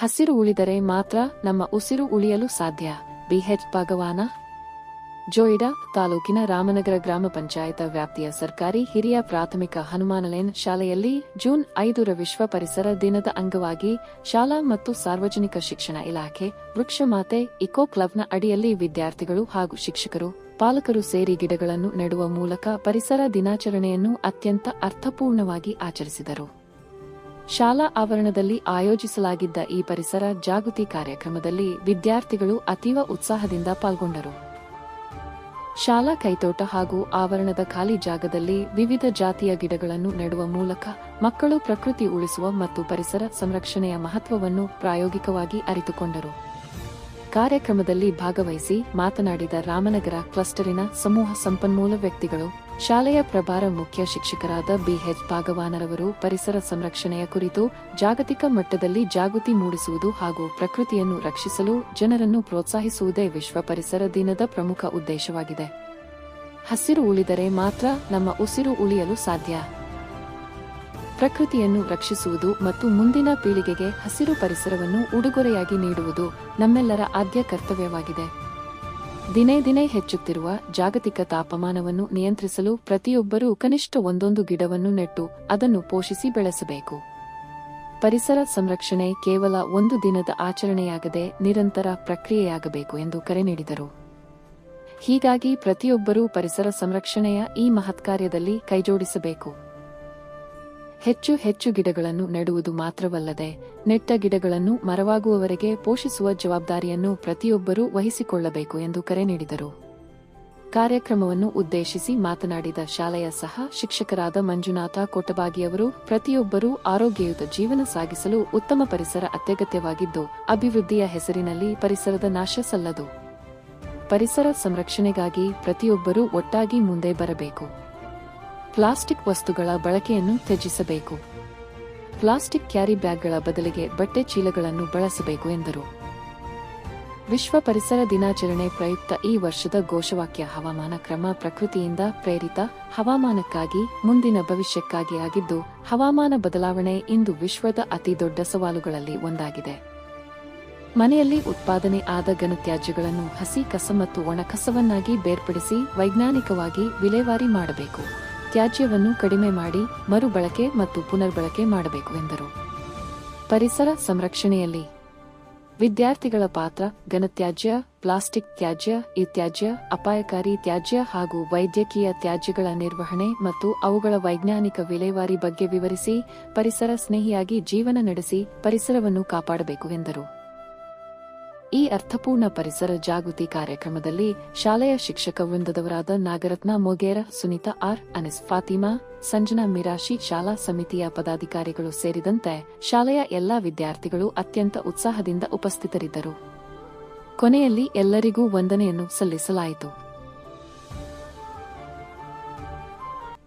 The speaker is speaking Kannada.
ಹಸಿರು ಉಳಿದರೆ ಮಾತ್ರ ನಮ್ಮ ಉಸಿರು ಉಳಿಯಲು ಸಾಧ್ಯ. ಬಿಎಚ್ ಭಗವಾನ. ಜೋಯಿಡಾ ತಾಲೂಕಿನ ರಾಮನಗರ ಗ್ರಾಮ ಪಂಚಾಯತ ವ್ಯಾಪ್ತಿಯ ಸರ್ಕಾರಿ ಹಿರಿಯ ಪ್ರಾಥಮಿಕ ಹನುಮಾನಲೇನ್ ಶಾಲೆಯಲ್ಲಿ ಜೂನ್ 5ರ ವಿಶ್ವ ಪರಿಸರ ದಿನದ ಅಂಗವಾಗಿ ಶಾಲಾ ಮತ್ತು ಸಾರ್ವಜನಿಕ ಶಿಕ್ಷಣ ಇಲಾಖೆ ವೃಕ್ಷಮಾತೆ ಇಕೋ ಕ್ಲಬ್ನ ಅಡಿಯಲ್ಲಿ ವಿದ್ಯಾರ್ಥಿಗಳು ಹಾಗೂ ಶಿಕ್ಷಕರು, ಪಾಲಕರು ಸೇರಿ ಗಿಡಗಳನ್ನು ನೆಡುವ ಮೂಲಕ ಪರಿಸರ ದಿನಾಚರಣೆಯನ್ನು ಅತ್ಯಂತ ಅರ್ಥಪೂರ್ಣವಾಗಿ ಆಚರಿಸಿದರು. ಶಾಲಾ ಆವರಣದಲ್ಲಿ ಆಯೋಜಿಸಲಾಗಿದ್ದ ಈ ಪರಿಸರ ಜಾಗೃತಿ ಕಾರ್ಯಕ್ರಮದಲ್ಲಿ ವಿದ್ಯಾರ್ಥಿಗಳು ಅತೀವ ಉತ್ಸಾಹದಿಂದ ಪಾಲ್ಗೊಂಡರು. ಶಾಲಾ ಕೈತೋಟ ಹಾಗೂ ಆವರಣದ ಖಾಲಿ ಜಾಗದಲ್ಲಿ ವಿವಿಧ ಜಾತಿಯ ಗಿಡಗಳನ್ನು ನೆಡುವ ಮೂಲಕ ಮಕ್ಕಳು ಪ್ರಕೃತಿ ಉಳಿಸುವ ಮತ್ತು ಪರಿಸರ ಸಂರಕ್ಷಣೆಯ ಮಹತ್ವವನ್ನು ಪ್ರಾಯೋಗಿಕವಾಗಿ ಅರಿತುಕೊಂಡರು. ಕಾರ್ಯಕ್ರಮದಲ್ಲಿ ಭಾಗವಹಿಸಿ ಮಾತನಾಡಿದ ರಾಮನಗರ ಕ್ಲಸ್ಟರಿನ ಸಮೂಹ ಸಂಪನ್ಮೂಲ ವ್ಯಕ್ತಿಗಳು, ಶಾಲೆಯ ಪ್ರಭಾರ ಮುಖ್ಯ ಶಿಕ್ಷಕರಾದ ಬಿಎಚ್ ಭಗವಾನರವರು ಪರಿಸರ ಸಂರಕ್ಷಣೆಯ ಕುರಿತು ಜಾಗತಿಕ ಮಟ್ಟದಲ್ಲಿ ಜಾಗೃತಿ ಮೂಡಿಸುವುದು ಹಾಗೂ ಪ್ರಕೃತಿಯನ್ನು ರಕ್ಷಿಸಲು ಜನರನ್ನು ಪ್ರೋತ್ಸಾಹಿಸುವುದೇ ವಿಶ್ವ ಪರಿಸರ ದಿನದ ಪ್ರಮುಖ ಉದ್ದೇಶವಾಗಿದೆ. ಹಸಿರು ಉಳಿದರೆ ಮಾತ್ರ ನಮ್ಮ ಉಸಿರು ಉಳಿಯಲು ಸಾಧ್ಯ. ಪ್ರಕೃತಿಯನ್ನು ರಕ್ಷಿಸುವುದು ಮತ್ತು ಮುಂದಿನ ಪೀಳಿಗೆಗೆ ಹಸಿರು ಪರಿಸರವನ್ನು ಉಡುಗೊರೆಯಾಗಿ ನೀಡುವುದು ನಮ್ಮೆಲ್ಲರ ಆದ್ಯ ಕರ್ತವ್ಯವಾಗಿದೆ. ದಿನೇ ದಿನೇ ಹೆಚ್ಚುತ್ತಿರುವ ಜಾಗತಿಕ ತಾಪಮಾನವನ್ನು ನಿಯಂತ್ರಿಸಲು ಪ್ರತಿಯೊಬ್ಬರೂ ಕನಿಷ್ಠ ಒಂದೊಂದು ಗಿಡವನ್ನು ನೆಟ್ಟು ಅದನ್ನು ಪೋಷಿಸಿ ಬೆಳೆಸಬೇಕು. ಪರಿಸರ ಸಂರಕ್ಷಣೆ ಕೇವಲ ಒಂದು ದಿನದ ಆಚರಣೆಯಾಗದೆ ನಿರಂತರ ಪ್ರಕ್ರಿಯೆಯಾಗಬೇಕು ಎಂದು ಕರೆ ನೀಡಿದರು. ಹೀಗಾಗಿ ಪ್ರತಿಯೊಬ್ಬರೂ ಪರಿಸರ ಸಂರಕ್ಷಣೆಯ ಈ ಮಹತ್ಕಾರ್ಯದಲ್ಲಿ ಕೈಜೋಡಿಸಬೇಕು. ಹೆಚ್ಚು ಹೆಚ್ಚು ಗಿಡಗಳನ್ನು ನೆಡುವುದು ಮಾತ್ರವಲ್ಲದೆ ನೆಟ್ಟ ಗಿಡಗಳನ್ನು ಮರವಾಗುವವರೆಗೆ ಪೋಷಿಸುವ ಜವಾಬ್ದಾರಿಯನ್ನು ಪ್ರತಿಯೊಬ್ಬರೂ ವಹಿಸಿಕೊಳ್ಳಬೇಕು ಎಂದು ಕರೆ ನೀಡಿದರು. ಕಾರ್ಯಕ್ರಮವನ್ನು ಉದ್ದೇಶಿಸಿ ಮಾತನಾಡಿದ ಶಾಲೆಯ ಸಹ ಶಿಕ್ಷಕರಾದ ಮಂಜುನಾಥ ಕೊಟಬಾಗಿಯವರು, ಪ್ರತಿಯೊಬ್ಬರೂ ಆರೋಗ್ಯಯುತ ಜೀವನ ಸಾಗಿಸಲು ಉತ್ತಮ ಪರಿಸರ ಅತ್ಯಗತ್ಯವಾಗಿದ್ದು, ಅಭಿವೃದ್ಧಿಯ ಹೆಸರಿನಲ್ಲಿ ಪರಿಸರದ ನಾಶ ಸಲ್ಲದು. ಪರಿಸರ ಸಂರಕ್ಷಣೆಗಾಗಿ ಪ್ರತಿಯೊಬ್ಬರೂ ಒಟ್ಟಾಗಿ ಮುಂದೆ ಬರಬೇಕು. ಪ್ಲಾಸ್ಟಿಕ್ ವಸ್ತುಗಳ ಬಳಕೆಯನ್ನು ತ್ಯಜಿಸಬೇಕು. ಪ್ಲಾಸ್ಟಿಕ್ ಕ್ಯಾರಿ ಬ್ಯಾಗ್ಗಳ ಬದಲಿಗೆ ಬಟ್ಟೆ ಚೀಲಗಳನ್ನು ಬಳಸಬೇಕು ಎಂದರು. ವಿಶ್ವ ಪರಿಸರ ದಿನಾಚರಣೆ ಪ್ರಯುಕ್ತ ಈ ವರ್ಷದ ಘೋಷವಾಕ್ಯ ಹವಾಮಾನ ಕ್ರಮ ಪ್ರಕೃತಿಯಿಂದ ಪ್ರೇರಿತ ಹವಾಮಾನಕ್ಕಾಗಿ ಮುಂದಿನ ಭವಿಷ್ಯಕ್ಕಾಗಿ ಆಗಿದ್ದು, ಹವಾಮಾನ ಬದಲಾವಣೆ ಇಂದು ವಿಶ್ವದ ಅತಿ ದೊಡ್ಡ ಸವಾಲುಗಳಲ್ಲಿ ಒಂದಾಗಿದೆ. ಮನೆಯಲ್ಲಿ ಉತ್ಪಾದನೆ ಆದ ಘನತ್ಯಾಜ್ಯಗಳನ್ನು ಹಸಿ ಕಸ ಮತ್ತು ಒಣ ಕಸವನ್ನಾಗಿ ಬೇರ್ಪಡಿಸಿ ವೈಜ್ಞಾನಿಕವಾಗಿ ವಿಲೇವಾರಿ ಮಾಡಬೇಕು. ತ್ಯಾಜ್ಯವನ್ನು ಕಡಿಮೆ ಮಾಡಿ ಮರುಬಳಕೆ ಮತ್ತು ಪುನರ್ಬಳಕೆ ಮಾಡಬೇಕು ಎಂದರು. ಪರಿಸರ ಸಂರಕ್ಷಣೆಯಲ್ಲಿ ವಿದ್ಯಾರ್ಥಿಗಳ ಪಾತ್ರ, ಘನತ್ಯಾಜ್ಯ, ಪ್ಲಾಸ್ಟಿಕ್ ತ್ಯಾಜ್ಯ, ಇತ್ಯಾಜ್ಯ, ಅಪಾಯಕಾರಿ ತ್ಯಾಜ್ಯ ಹಾಗೂ ವೈದ್ಯಕೀಯ ತ್ಯಾಜ್ಯಗಳ ನಿರ್ವಹಣೆ ಮತ್ತು ಅವುಗಳ ವೈಜ್ಞಾನಿಕ ವಿಲೇವಾರಿ ಬಗ್ಗೆ ವಿವರಿಸಿ ಪರಿಸರ ಸ್ನೇಹಿಯಾಗಿ ಜೀವನ ನಡೆಸಿ ಪರಿಸರವನ್ನು ಕಾಪಾಡಬೇಕು ಎಂದರು. ಈ ಅರ್ಥಪೂರ್ಣ ಪರಿಸರ ಜಾಗೃತಿ ಕಾರ್ಯಕ್ರಮದಲ್ಲಿ ಶಾಲೆಯ ಶಿಕ್ಷಕ ವೃಂದದವರಾದ ನಾಗರತ್ನ ಮೊಗೇರ, ಸುನೀತಾ ಆರ್, ಅನಿಸ್ ಫಾತಿಮಾ, ಸಂಜನಾ ಮಿರಾಶಿ, ಶಾಲಾ ಸಮಿತಿಯ ಪದಾಧಿಕಾರಿಗಳು ಸೇರಿದಂತೆ ಶಾಲೆಯ ಎಲ್ಲಾ ವಿದ್ಯಾರ್ಥಿಗಳು ಅತ್ಯಂತ ಉತ್ಸಾಹದಿಂದ ಉಪಸ್ಥಿತರಿದ್ದರು. ಕೊನೆಯಲ್ಲಿ ಎಲ್ಲರಿಗೂ ವಂದನೆಯನ್ನು ಸಲ್ಲಿಸಲಾಯಿತು.